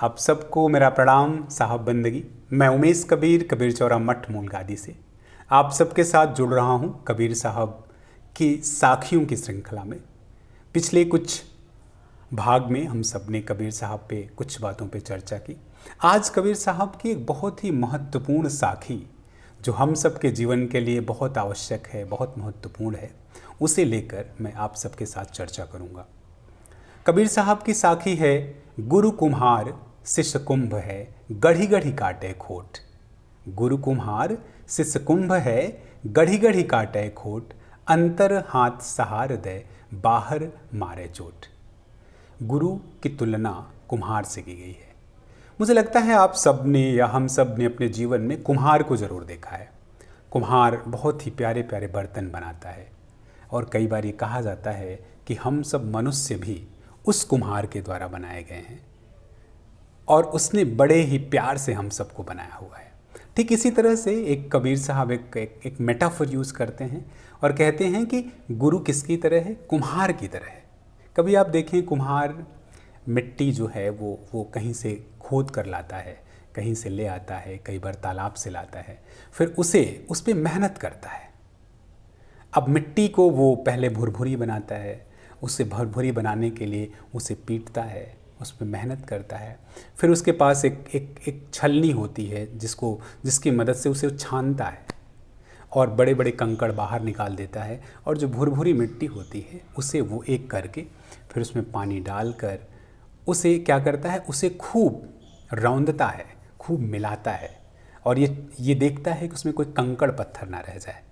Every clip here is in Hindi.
आप सबको मेरा प्रणाम साहब बंदगी। मैं उमेश कबीर, कबीर चौरा मठ मूल गादी से आप सबके साथ जुड़ रहा हूं कबीर साहब की साखियों की श्रृंखला में। पिछले कुछ भाग में हम सब ने कबीर साहब पे कुछ बातों पे चर्चा की। आज कबीर साहब की एक बहुत ही महत्वपूर्ण साखी जो हम सब के जीवन के लिए बहुत आवश्यक है, बहुत महत्वपूर्ण है, उसे लेकर मैं आप सबके साथ चर्चा करूंगा। कबीर साहब की साखी है, गुरु कुम्हार शिष्य कुंभ है, गढ़ी गढ़ी काटे खोट। गुरु कुम्हार शिष्य कुंभ है, गढ़ी गढ़ी काटे खोट। अंतर हाथ सहार दे, बाहर मारे चोट। गुरु की तुलना कुम्हार से की गई है। मुझे लगता है आप सब ने या हम सब ने अपने जीवन में कुम्हार को ज़रूर देखा है। कुम्हार बहुत ही प्यारे प्यारे बर्तन बनाता है और कई बार ये कहा जाता है कि हम सब मनुष्य भी उस कुम्हार के द्वारा बनाए गए हैं और उसने बड़े ही प्यार से हम सबको बनाया हुआ है। ठीक इसी तरह से एक कबीर साहब एक मेटाफर यूज़ करते हैं और कहते हैं कि गुरु किसकी तरह है? कुम्हार की तरह है। कभी आप देखें, कुम्हार मिट्टी जो है वो कहीं से खोद कर लाता है, कहीं से ले आता है, कई बार तालाब से लाता है, फिर उस पर मेहनत करता है। अब मिट्टी को वो पहले भुरभुरी बनाता है, उसे भुरभुरी बनाने के लिए उसे पीटता है, उस पर मेहनत करता है। फिर उसके पास एक छलनी होती है जिसकी मदद से उसे छानता है और बड़े बड़े कंकड़ बाहर निकाल देता है। और जो भुरभुरी मिट्टी होती है उसे वो एक करके फिर उसमें पानी डालकर उसे क्या करता है, उसे खूब रौंदता है, खूब मिलाता है और ये देखता है कि उसमें कोई कंकड़ पत्थर ना रह जाए।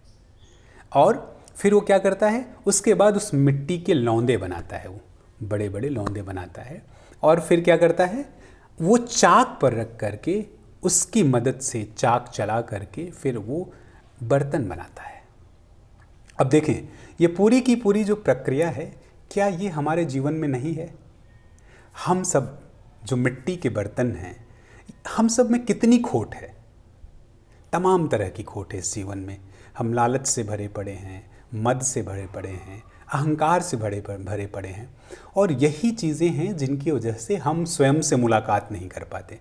और फिर वो क्या करता है, उसके बाद उस मिट्टी के लौंदे बनाता है, वो बड़े बड़े लौंदे बनाता है और फिर क्या करता है, वो चाक पर रख करके उसकी मदद से चाक चला करके फिर वो बर्तन बनाता है। अब देखें, ये पूरी की पूरी जो प्रक्रिया है, क्या ये हमारे जीवन में नहीं है? हम सब जो मिट्टी के बर्तन हैं, हम सब में कितनी खोट है, तमाम तरह की खोट है इस जीवन में। हम लालच से भरे पड़े हैं, मद से भरे पड़े हैं, अहंकार से भरे पड़े हैं और यही चीज़ें हैं जिनकी वजह से हम स्वयं से मुलाकात नहीं कर पाते।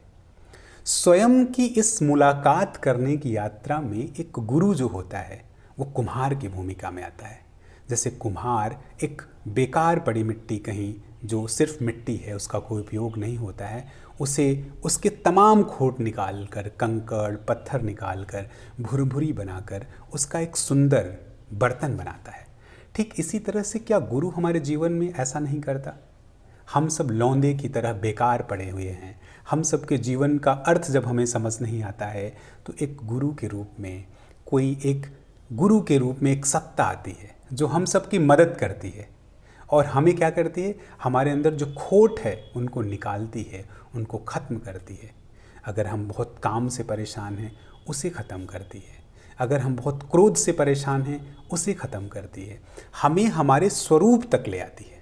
स्वयं की इस मुलाकात करने की यात्रा में एक गुरु जो होता है वो कुम्हार की भूमिका में आता है। जैसे कुम्हार एक बेकार पड़ी मिट्टी, कहीं जो सिर्फ मिट्टी है, उसका कोई उपयोग नहीं होता है, उसे उसके तमाम खोट निकाल कर, कंकड़ पत्थर निकाल कर, भुरभुरी बनाकर उसका एक सुंदर बर्तन बनाता है। ठीक इसी तरह से क्या गुरु हमारे जीवन में ऐसा नहीं करता? हम सब लौंदे की तरह बेकार पड़े हुए हैं। हम सब के जीवन का अर्थ जब हमें समझ नहीं आता है तो एक गुरु के रूप में एक सत्ता आती है जो हम सब की मदद करती है और हमें क्या करती है, हमारे अंदर जो खोट है उनको निकालती है, उनको ख़त्म करती है। अगर हम बहुत काम से परेशान हैं उसे ख़त्म करती है, अगर हम बहुत क्रोध से परेशान हैं उसे ख़त्म करती है, हमें हमारे स्वरूप तक ले आती है।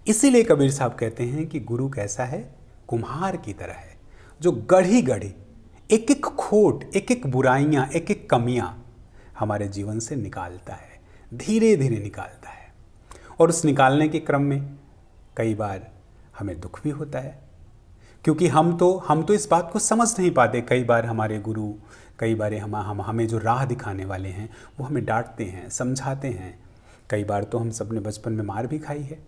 इसीलिए कबीर साहब कहते हैं कि गुरु कैसा है? कुम्हार की तरह है, जो गढ़ी गढ़ी एक एक खोट, एक एक बुराइयाँ, एक एक कमियाँ हमारे जीवन से निकालता है, धीरे धीरे निकालता है। और उस निकालने के क्रम में कई बार हमें दुख भी होता है, क्योंकि हम तो इस बात को समझ नहीं पाते। कई बार हमारे गुरु, कई बार हमें जो राह दिखाने वाले हैं वो हमें डांटते हैं, समझाते हैं। कई बार तो हम सब ने बचपन में मार भी खाई है,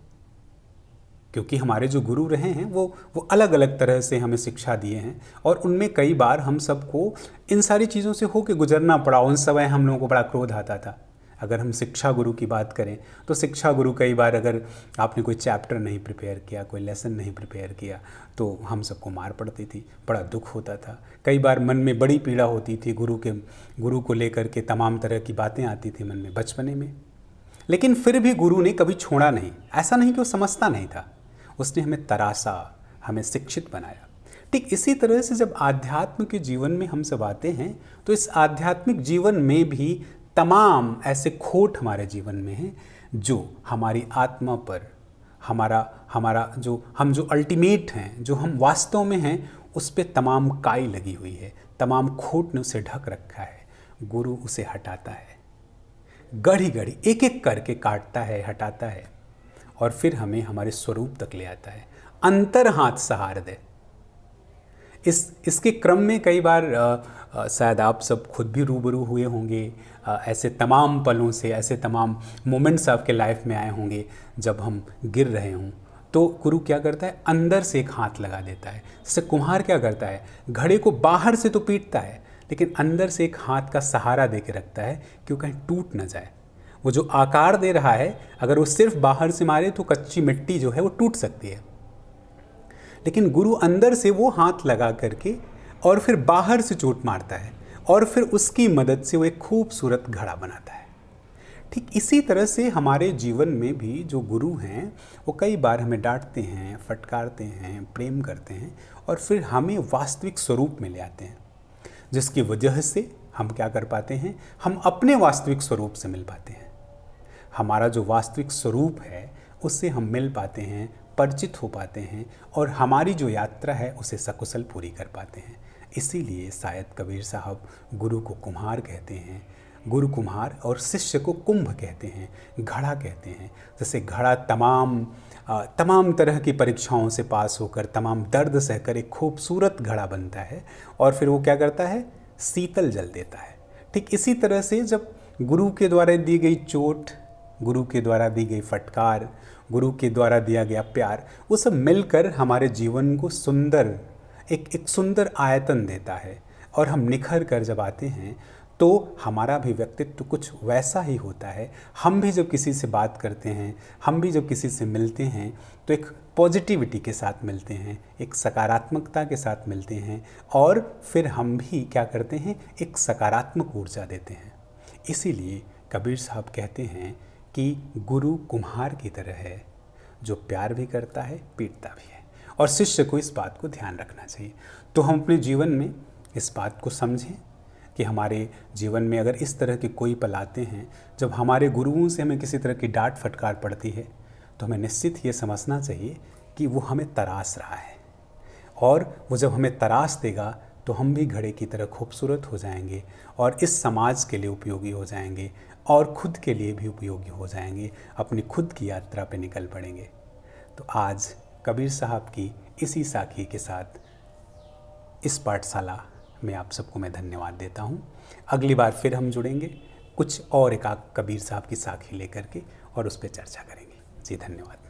क्योंकि हमारे जो गुरु रहे हैं वो अलग अलग तरह से हमें शिक्षा दिए हैं और उनमें कई बार हम सबको इन सारी चीज़ों से होकर गुजरना पड़ा। उन समय हम लोगों को बड़ा क्रोध आता था। अगर हम शिक्षा गुरु की बात करें तो शिक्षा गुरु कई बार, अगर आपने कोई चैप्टर नहीं प्रिपेयर किया, कोई लेसन नहीं प्रिपेयर किया, तो हम सबको मार पड़ती थी, बड़ा दुख होता था। कई बार मन में बड़ी पीड़ा होती थी, गुरु को लेकर के तमाम तरह की बातें आती थी मन में बचपने में। लेकिन फिर भी गुरु ने कभी छोड़ा नहीं। ऐसा नहीं कि वो समझता नहीं था, उसने हमें तरासा, हमें शिक्षित बनाया। ठीक इसी तरह से जब आध्यात्म के जीवन में हम सब आते हैं तो इस आध्यात्मिक जीवन में भी तमाम ऐसे खोट हमारे जीवन में हैं जो हमारी आत्मा पर, हमारा जो अल्टीमेट हैं, जो हम वास्तव में हैं, उस पे तमाम काई लगी हुई है, तमाम खोट ने उसे ढक रखा है। गुरु उसे हटाता है, गढ़ी गढ़ी एक एक करके काटता है, हटाता है और फिर हमें हमारे स्वरूप तक ले आता है। अंतर हाथ सहार दे, इसके क्रम में कई बार शायद आप सब खुद भी रूबरू हुए होंगे ऐसे तमाम पलों से, ऐसे तमाम मोमेंट्स आपके लाइफ में आए होंगे जब हम गिर रहे हों तो गुरु क्या करता है, अंदर से एक हाथ लगा देता है। जैसे कुम्हार क्या करता है, घड़े को बाहर से तो पीटता है लेकिन अंदर से एक हाथ का सहारा दे के रखता है कि वो कहीं टूट ना जाए। वो जो आकार दे रहा है अगर वो सिर्फ बाहर से मारे तो कच्ची मिट्टी जो है वो टूट सकती है, लेकिन गुरु अंदर से वो हाथ लगा करके और फिर बाहर से चोट मारता है और फिर उसकी मदद से वो एक खूबसूरत घड़ा बनाता है। ठीक इसी तरह से हमारे जीवन में भी जो गुरु हैं वो कई बार हमें डांटते हैं, फटकारते हैं, प्रेम करते हैं और फिर हमें वास्तविक स्वरूप में ले आते हैं, जिसकी वजह से हम क्या कर पाते हैं, हम अपने वास्तविक स्वरूप से मिल पाते हैं। हमारा जो वास्तविक स्वरूप है उससे हम मिल पाते हैं, परिचित हो पाते हैं और हमारी जो यात्रा है उसे सकुशल पूरी कर पाते हैं। इसीलिए शायद कबीर साहब गुरु को कुम्हार कहते हैं, गुरु कुम्हार और शिष्य को कुंभ कहते हैं, घड़ा कहते हैं। जैसे घड़ा तमाम तरह की परीक्षाओं से पास होकर, तमाम दर्द सहकर एक खूबसूरत घड़ा बनता है और फिर वो क्या करता है, शीतल जल देता है। ठीक इसी तरह से जब गुरु के द्वारा दी गई चोट, गुरु के द्वारा दी गई फटकार, गुरु के द्वारा दिया गया प्यार, वो सब मिलकर हमारे जीवन को सुंदर एक सुंदर आयतन देता है और हम निखर कर जब आते हैं तो हमारा भी व्यक्तित्व कुछ वैसा ही होता है। हम भी जब किसी से बात करते हैं, हम भी जब किसी से मिलते हैं तो एक पॉजिटिविटी के साथ मिलते हैं, एक सकारात्मकता के साथ मिलते हैं और फिर हम भी क्या करते हैं, एक सकारात्मक ऊर्जा देते हैं। इसीलिए कबीर साहब कहते हैं कि गुरु कुम्हार की तरह है जो प्यार भी करता है, पीटता भी है, और शिष्य को इस बात को ध्यान रखना चाहिए। तो हम अपने जीवन में इस बात को समझें कि हमारे जीवन में अगर इस तरह के कोई पल आते हैं जब हमारे गुरुओं से हमें किसी तरह की डांट फटकार पड़ती है तो हमें निश्चित ये समझना चाहिए कि वो हमें तराश रहा है और वो जब हमें तराश देगा तो हम भी घड़े की तरह खूबसूरत हो जाएंगे और इस समाज के लिए उपयोगी हो जाएंगे और खुद के लिए भी उपयोगी हो जाएंगे, अपनी खुद की यात्रा पे निकल पड़ेंगे। तो आज कबीर साहब की इसी साखी के साथ इस पाठशाला में आप सबको मैं धन्यवाद देता हूँ। अगली बार फिर हम जुड़ेंगे कुछ और एक कबीर साहब की साखी लेकर के और उस पर चर्चा करेंगे। जी धन्यवाद।